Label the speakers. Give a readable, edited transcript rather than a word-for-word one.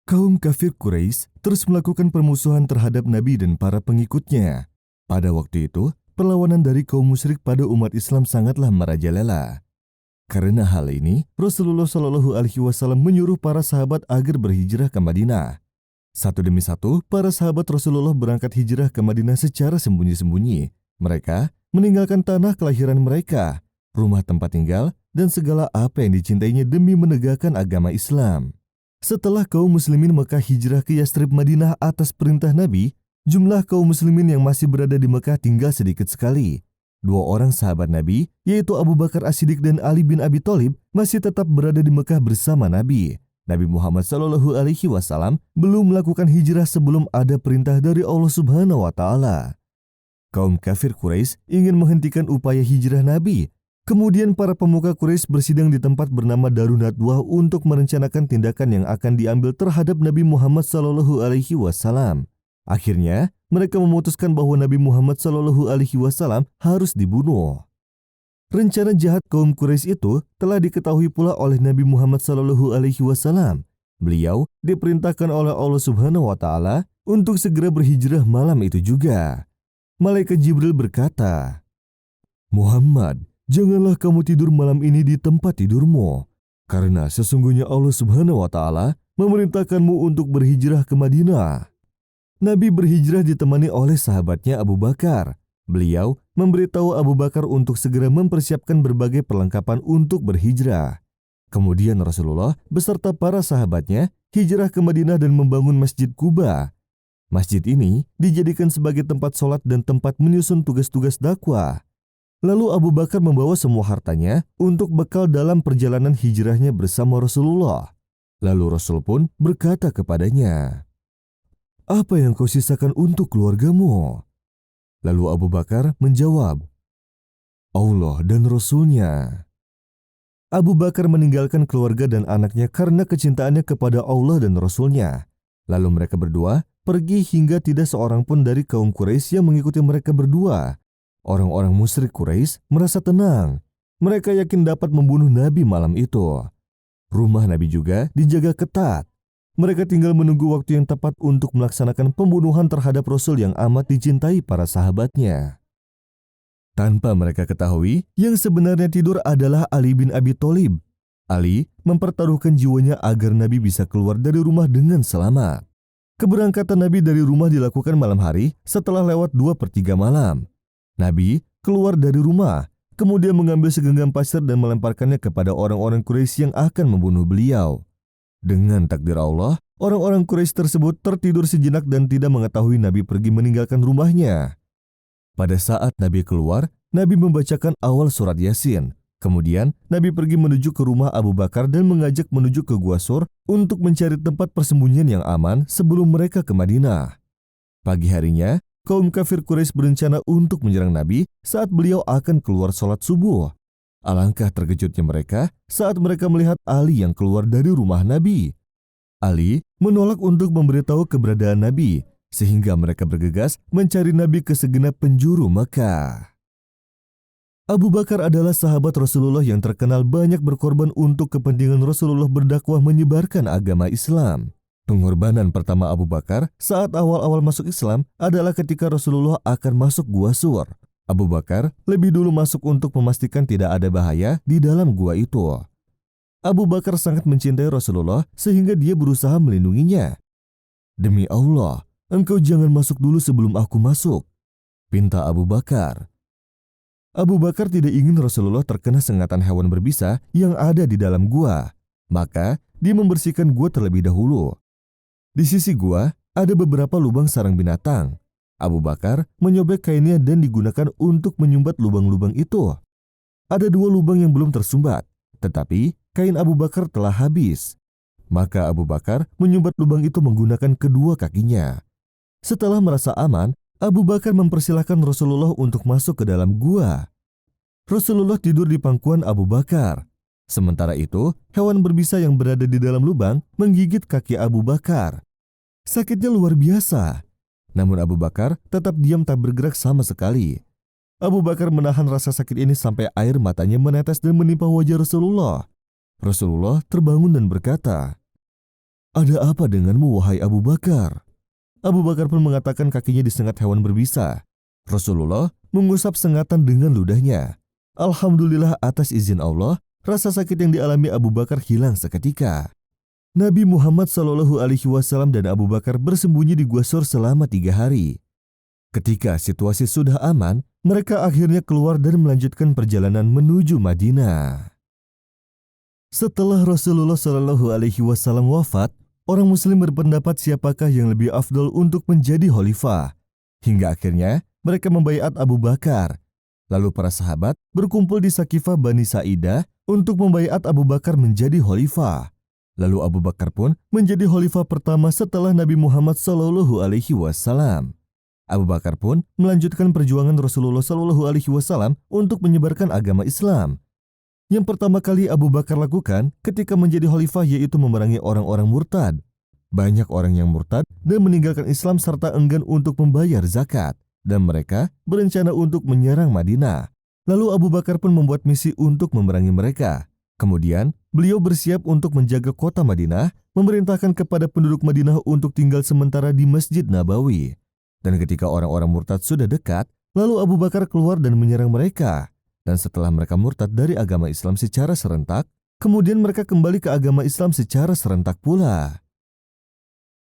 Speaker 1: Kaum kafir Quraisy terus melakukan permusuhan terhadap Nabi dan para pengikutnya. Pada waktu itu, perlawanan dari kaum musyrik pada umat Islam sangatlah merajalela. Karena hal ini, Rasulullah Shallallahu Alaihi Wasallam menyuruh para sahabat agar berhijrah ke Madinah. Satu demi satu, para sahabat Rasulullah berangkat hijrah ke Madinah secara sembunyi-sembunyi. Mereka meninggalkan tanah kelahiran mereka, rumah tempat tinggal, dan segala apa yang dicintainya demi menegakkan agama Islam. Setelah kaum muslimin Mekah hijrah ke Yastrib Madinah atas perintah Nabi, jumlah kaum muslimin yang masih berada di Mekah tinggal sedikit sekali. Dua orang sahabat Nabi, yaitu Abu Bakar As-Siddiq dan Ali bin Abi Thalib, masih tetap berada di Mekah bersama Nabi. Nabi Muhammad SAW belum melakukan hijrah sebelum ada perintah dari Allah Subhanahu wa Ta'ala. Kaum kafir Quraisy ingin menghentikan upaya hijrah Nabi. Kemudian para pemuka Quraisy bersidang di tempat bernama Darun Nadwah untuk merencanakan tindakan yang akan diambil terhadap Nabi Muhammad SAW. Akhirnya, mereka memutuskan bahwa Nabi Muhammad SAW harus dibunuh. Rencana jahat kaum Quraisy itu telah diketahui pula oleh Nabi Muhammad SAW. Beliau diperintahkan oleh Allah Subhanahu wa Ta'ala untuk segera berhijrah malam itu juga. Malaikat Jibril berkata, "Muhammad, janganlah kamu tidur malam ini di tempat tidurmu, karena sesungguhnya Allah Subhanahu wa Ta'ala memerintahkanmu untuk berhijrah ke Madinah." Nabi berhijrah ditemani oleh sahabatnya Abu Bakar. Beliau memberitahu Abu Bakar untuk segera mempersiapkan berbagai perlengkapan untuk berhijrah. Kemudian Rasulullah beserta para sahabatnya hijrah ke Madinah dan membangun Masjid Quba. Masjid ini dijadikan sebagai tempat sholat dan tempat menyusun tugas-tugas dakwah. Lalu Abu Bakar membawa semua hartanya untuk bekal dalam perjalanan hijrahnya bersama Rasulullah. Lalu Rasul pun berkata kepadanya, "Apa yang kau sisakan untuk keluargamu?" Lalu Abu Bakar menjawab, "Allah dan Rasulnya." Abu Bakar meninggalkan keluarga dan anaknya karena kecintaannya kepada Allah dan Rasulnya. Lalu mereka berdua pergi hingga tidak seorang pun dari kaum Quraisy yang mengikuti mereka berdua. Orang-orang musyrik Quraisy merasa tenang. Mereka yakin dapat membunuh Nabi malam itu. Rumah Nabi juga dijaga ketat. Mereka tinggal menunggu waktu yang tepat untuk melaksanakan pembunuhan terhadap Rasul yang amat dicintai para sahabatnya. Tanpa mereka ketahui, yang sebenarnya tidur adalah Ali bin Abi Thalib. Ali mempertaruhkan jiwanya agar Nabi bisa keluar dari rumah dengan selamat. Keberangkatan Nabi dari rumah dilakukan malam hari setelah lewat 2/3 malam. Nabi keluar dari rumah, kemudian mengambil segenggam pasir dan melemparkannya kepada orang-orang Quraisy yang akan membunuh beliau. Dengan takdir Allah, orang-orang Quraisy tersebut tertidur sejenak dan tidak mengetahui Nabi pergi meninggalkan rumahnya. Pada saat Nabi keluar, Nabi membacakan awal surat Yasin. Kemudian, Nabi pergi menuju ke rumah Abu Bakar dan mengajak menuju ke Gua Sur untuk mencari tempat persembunyian yang aman sebelum mereka ke Madinah. Pagi harinya, kaum kafir Quraisy berencana untuk menyerang Nabi saat beliau akan keluar sholat subuh. Alangkah terkejutnya mereka saat mereka melihat Ali yang keluar dari rumah Nabi. Ali menolak untuk memberitahu keberadaan Nabi, sehingga mereka bergegas mencari Nabi ke segenap penjuru Mekah. Abu Bakar adalah sahabat Rasulullah yang terkenal banyak berkorban untuk kepentingan Rasulullah berdakwah menyebarkan agama Islam. Pengorbanan pertama Abu Bakar saat awal-awal masuk Islam adalah ketika Rasulullah akan masuk Gua Sur. Abu Bakar lebih dulu masuk untuk memastikan tidak ada bahaya di dalam gua itu. Abu Bakar sangat mencintai Rasulullah sehingga dia berusaha melindunginya. "Demi Allah, engkau jangan masuk dulu sebelum aku masuk," pinta Abu Bakar. Abu Bakar tidak ingin Rasulullah terkena sengatan hewan berbisa yang ada di dalam gua. Maka dia membersihkan gua terlebih dahulu. Di sisi gua ada beberapa lubang sarang binatang. Abu Bakar menyobek kainnya dan digunakan untuk menyumbat lubang-lubang itu. Ada 2 lubang yang belum tersumbat, tetapi kain Abu Bakar telah habis. Maka Abu Bakar menyumbat lubang itu menggunakan kedua kakinya. Setelah merasa aman, Abu Bakar mempersilahkan Rasulullah untuk masuk ke dalam gua. Rasulullah tidur di pangkuan Abu Bakar. Sementara itu, hewan berbisa yang berada di dalam lubang menggigit kaki Abu Bakar. Sakitnya luar biasa. Namun Abu Bakar tetap diam tak bergerak sama sekali. Abu Bakar menahan rasa sakit ini sampai air matanya menetes dan menimpa wajah Rasulullah. Rasulullah terbangun dan berkata, "Ada apa denganmu, wahai Abu Bakar?" Abu Bakar pun mengatakan kakinya disengat hewan berbisa. Rasulullah mengusap sengatan dengan ludahnya. Alhamdulillah atas izin Allah, rasa sakit yang dialami Abu Bakar hilang seketika. Nabi Muhammad SAW dan Abu Bakar bersembunyi di Gua Sur selama 3 hari. Ketika situasi sudah aman, mereka akhirnya keluar dan melanjutkan perjalanan menuju Madinah. Setelah Rasulullah SAW wafat, orang Muslim berpendapat siapakah yang lebih afdol untuk menjadi khalifah. Hingga akhirnya mereka membaiat Abu Bakar. Lalu para sahabat berkumpul di Sakifah Bani Sa'idah untuk membaiat Abu Bakar menjadi khalifah. Lalu Abu Bakar pun menjadi khalifah pertama setelah Nabi Muhammad SAW. Abu Bakar pun melanjutkan perjuangan Rasulullah SAW untuk menyebarkan agama Islam. Yang pertama kali Abu Bakar lakukan ketika menjadi khalifah yaitu memerangi orang-orang murtad. Banyak orang yang murtad dan meninggalkan Islam serta enggan untuk membayar zakat. Dan mereka berencana untuk menyerang Madinah. Lalu Abu Bakar pun membuat misi untuk memerangi mereka. Kemudian beliau bersiap untuk menjaga kota Madinah, memerintahkan kepada penduduk Madinah untuk tinggal sementara di Masjid Nabawi. Dan ketika orang-orang murtad sudah dekat, lalu Abu Bakar keluar dan menyerang mereka. Dan setelah mereka murtad dari agama Islam secara serentak, kemudian mereka kembali ke agama Islam secara serentak pula.